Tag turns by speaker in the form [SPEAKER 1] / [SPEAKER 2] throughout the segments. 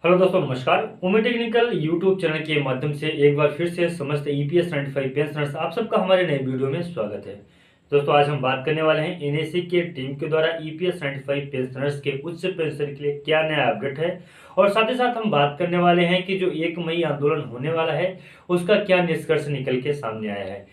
[SPEAKER 1] Hello दोस्तों, नमस्कार। Umed technical YouTube channel के माध्यम से एक बार फिर से समस्त ईपीएस 95 पेंशनर्स आप सबका हमारे नए वीडियो में स्वागत है। दोस्तों, आज हम बात करने वाले हैं एनएसी के टीम के द्वारा ईपीएस 95 पेंशनर्स के उच्च पेंशन के लिए क्या नया अपडेट है, और साथ ही साथ हम बात करने वाले हैं कि जो 1 मई आंदोलन होने वाला है उसका क्या निष्कर्ष निकल के सामने आया है।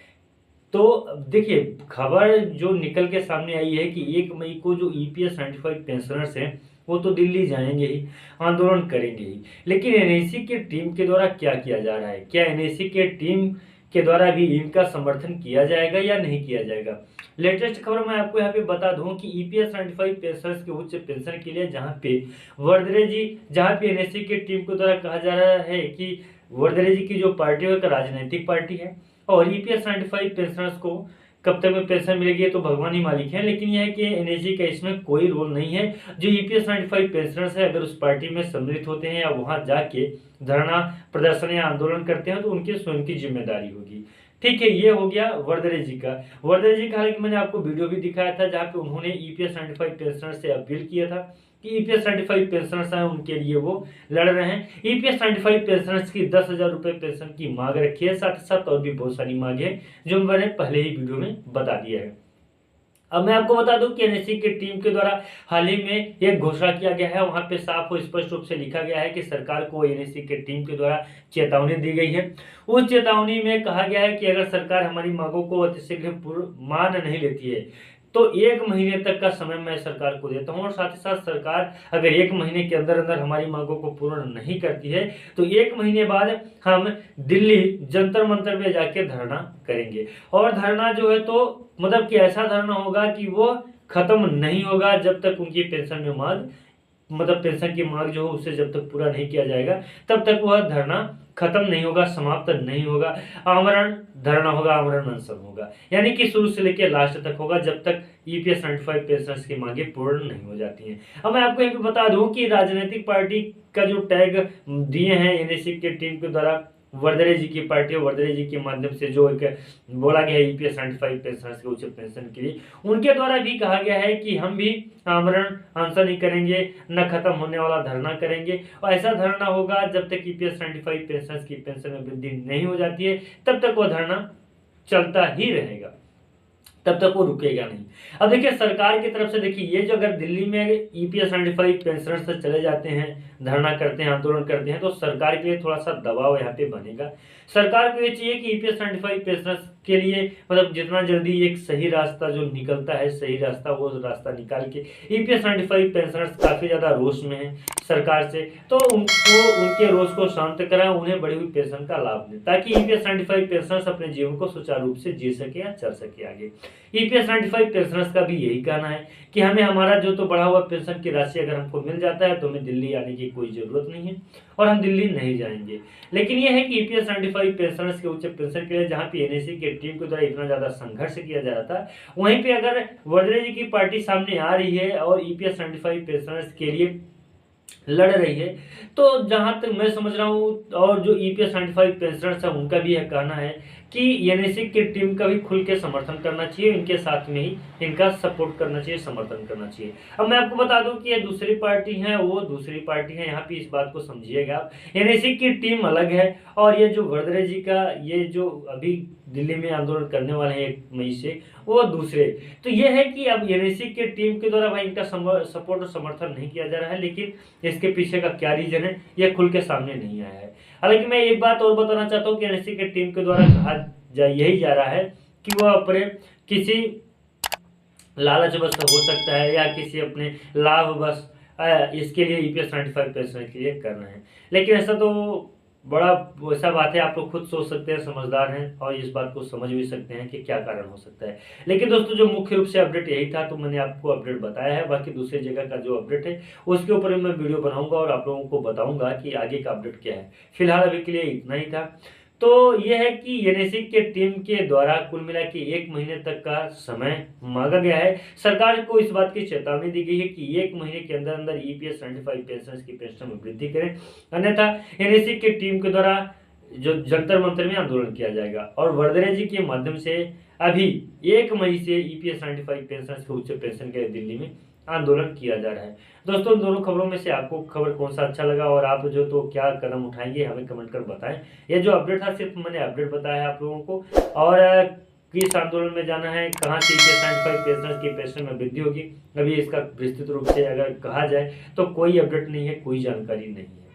[SPEAKER 1] तो देखिए, खबर जो निकल के सामने आई है कि 1 मई को जो ईपीएस 95 पेंशनर्स हैं वो तो दिल्ली जाएंगे ही, आंदोलन करेंगे ही। लेकिन एनएसी की टीम के द्वारा क्या किया जा रहा है, क्या एनएसी के टीम के द्वारा भी इनका समर्थन किया जाएगा या नहीं किया जाएगा। लेटेस्ट खबर मैं आपको यहाँ पे बता दूं कि ईपीएस 95 पेंशनर्स के उच्च पेंशन के लिए जहाँ पे वर्दरे जी, जहाँ पे एनएसी की टीम के द्वारा कहा जा रहा है कि वर्दरे जी की जो पार्टी है एक राजनीतिक पार्टी है, और ईपीएस 95 पेंशनर्स को कब तक में पेंशन मिलेगी ये तो भगवान ही मालिक है। लेकिन यह है कि एनएसी का इसमें कोई रोल नहीं है। जो ईपीएस 95 पेंशनर्स है अगर उस पार्टी में सम्मिलित होते हैं या वहां जाके धरना प्रदर्शन या आंदोलन करते हैं तो उनकी स्वयं की जिम्मेदारी होगी। ठीक है, ये हो गया वर्दरे जी का। वर्दरे जी का हालांकि मैंने आपको वीडियो भी दिखाया था जहाँ पे उन्होंने ईपीएस 95 पेंशनर से अपील किया था कि ईपीएस 95 पेंशनर्स हैं उनके लिए वो लड़ रहे हैं। ईपीएस 95 पेंशनर्स की 10,000 रुपये पेंशन की मांग रखी है, साथ ही साथ और भी बहुत सारी मांग है जो मैंने पहले ही वीडियो में बता दिया है। अब मैं आपको बता दूं कि एनएससी की टीम के द्वारा हाल ही में एक घोषणा किया गया है, वहां पे साफ और स्पष्ट रूप से लिखा गया है कि सरकार को एनएससी के टीम के द्वारा चेतावनी दी गई है। उस चेतावनी में कहा गया है कि अगर सरकार हमारी मांगों को अतिशीघ्र मान नहीं लेती है तो 1 महीने तक का समय मैं सरकार को देता हूं, और साथ ही साथ सरकार अगर 1 महीने के अंदर अंदर हमारी मांगों को पूर्ण नहीं करती है तो 1 महीने बाद हम दिल्ली जंतर मंतर में जाके धरना करेंगे। और धरना जो है तो मतलब कि ऐसा धरना होगा कि वो खत्म नहीं होगा जब तक उनकी पेंशन में मांग, मतलब पेंशन की मांग जो है उसे जब तक पूरा नहीं किया जाएगा तब तक वह धरना खत्म नहीं होगा, समाप्त नहीं होगा। आमरण धरना होगा, आमरण अनशन होगा, यानी कि शुरू से लेकर लास्ट तक होगा जब तक ईपीएस 95 पेंशनर्स की मांगे पूर्ण नहीं हो जाती हैं। अब मैं आपको यहाँ पे बता दूं कि राजनीतिक पार्टी का जो टैग दिए हैं एनएसी के टीम के द्वारा वर्दरे जी की पार्टी और वर्दरे जी के माध्यम से जो एक बोला गया है ईपीएस 95 पेंशनर्स के उच्च पेंशन के लिए, उनके द्वारा भी कहा गया है कि हम भी आमरण अनशन नहीं करेंगे, न खत्म होने वाला धरना करेंगे। और ऐसा धरना होगा जब तक ईपीएस 95 पेंशनर्स की पेंशन में वृद्धि नहीं हो जाती है तब तक वह धरना चलता ही रहेगा, तब तक वो रुकेगा नहीं। अब देखिए, सरकार की तरफ से देखिए ये जो अगर दिल्ली में ईपीएस 95 पेंशनर्स से चले जाते हैं, धरना करते हैं, आंदोलन करते हैं तो सरकार के लिए थोड़ा सा दबाव यहाँ पे बनेगा। सरकार को ये चाहिए कि ईपीएस 95 पेंशनर्स के लिए मतलब जितना जल्दी एक सही रास्ता जो निकलता है, सही रास्ता वो रास्ता निकाल के ईपीएस 95 पेंशनर्स काफी ज्यादा रोष में है सरकार से, तो उनको उनके रोष को शांत कराएं, उन्हें बढ़ी हुई पेंशन का लाभ दें ताकि ईपीएस 95 पेंशनर्स अपने जीवन को सुचारू रूप से जी सके या चल सके आगे। ईपीएस 95 पेंशनर्स का भी यही कहना है कि हमें हमारा जो तो बढ़ा हुआ पेंशन की राशि अगर हमको मिल जाता है तो हमें दिल्ली आने की कोई जरूरत नहीं है और हम दिल्ली नहीं जाएंगे। लेकिन यह है कि ईपीएस 95 पेंशनर्स के उच्च पेंशन के लिए जहां पे एनएसी के टीम के द्वारा इतना ज्यादा संघर्ष किया जा रहा था, वहीं पे अगर वर्दरे जी की पार्टी सामने आ रही है और ईपीएस 95 पेंशनर्स के लिए लड़ रही है, तो जहां तक मैं समझ रहा हूं और जो ईपीएस 95 पेंशनर्स है उनका भी यह कहना है कि एनएसी की टीम का भी खुल के समर्थन करना चाहिए, इनके साथ में ही इनका सपोर्ट करना चाहिए, समर्थन करना चाहिए। अब मैं आपको बता दूं कि ये दूसरी पार्टी है, वो दूसरी पार्टी है, यहाँ पे इस बात को समझिएगा आप। एनएसी की टीम अलग है और ये जो वर्दरे जी का ये जो अभी दिल्ली में आंदोलन करने वाले हैं 1 मई से, वो दूसरे। तो ये है कि अब एनएसी के टीम के द्वारा भाई इनका सपोर्ट और समर्थन नहीं किया जा रहा है, लेकिन इसके पीछे का क्या रीजन है ये खुल के सामने नहीं आया है। हालांकि मैं एक बात और बताना चाहता हूँ कि एनएससी के टीम के द्वारा कहा यही जा रहा है कि वह अपने किसी लालच बस हो सकता है या किसी अपने लाभ बस इसके लिए ईपीएस 95 पेंशन के लिए कर रहे हैं। लेकिन ऐसा तो बड़ा वैसा बात है, आप लोग खुद सोच सकते हैं, समझदार हैं और इस बात को समझ भी सकते हैं कि क्या कारण हो सकता है। लेकिन दोस्तों, जो मुख्य रूप से अपडेट यही था तो मैंने आपको अपडेट बताया है। बाकी दूसरी जगह का जो अपडेट है उसके ऊपर मैं वीडियो बनाऊंगा और आप लोगों को बताऊंगा कि आगे का अपडेट क्या है। फिलहाल अभी के लिए इतना ही था। तो यह है कि एनएसी के टीम के द्वारा कुल मिला के 1 महीने तक का समय मांगा गया है। सरकार को इस बात की चेतावनी दी गई है कि 1 महीने के अंदर अंदर ईपीएस 95 पेंशन की पेंशन में वृद्धि करें, अन्यथा एनएसी की टीम के द्वारा जो जंतर मंतर में आंदोलन किया जाएगा। और वर्दरे जी के माध्यम से अभी 1 मई से ईपीएस 95 पेंशन के उच्च पेंशन के दिल्ली में आंदोलन किया जा रहा है। दोस्तों, इन दोनों खबरों में से आपको खबर कौन सा अच्छा लगा और आप जो तो क्या कदम उठाएंगे हमें कमेंट कर बताएं। ये जो अपडेट था सिर्फ मैंने अपडेट बताया है आप लोगों को। और किस आंदोलन में जाना है, कहाँ से EPS 95 पेंशनर्स की पेंशन में वृद्धि होगी, अभी इसका विस्तृत रूप से अगर कहा जाए तो कोई अपडेट नहीं है, कोई जानकारी नहीं है।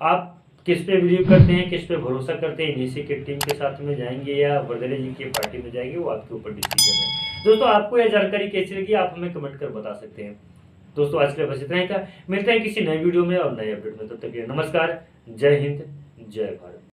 [SPEAKER 1] आप किस पे बिलीव करते हैं, किस पे भरोसा करते हैं, NSE की टीम के साथ में जाएंगे या वर्दले जी की पार्टी में जाएंगे, वो आपके ऊपर डिसीजन है। दोस्तों, आपको यह जानकारी कैसी लगी आप हमें कमेंट कर बता सकते हैं। दोस्तों, आज के लिए बस इतना ही था। मिलते हैं किसी नए वीडियो में और नए अपडेट में। तब तक के लिए नमस्कार, जय हिंद, जय भारत।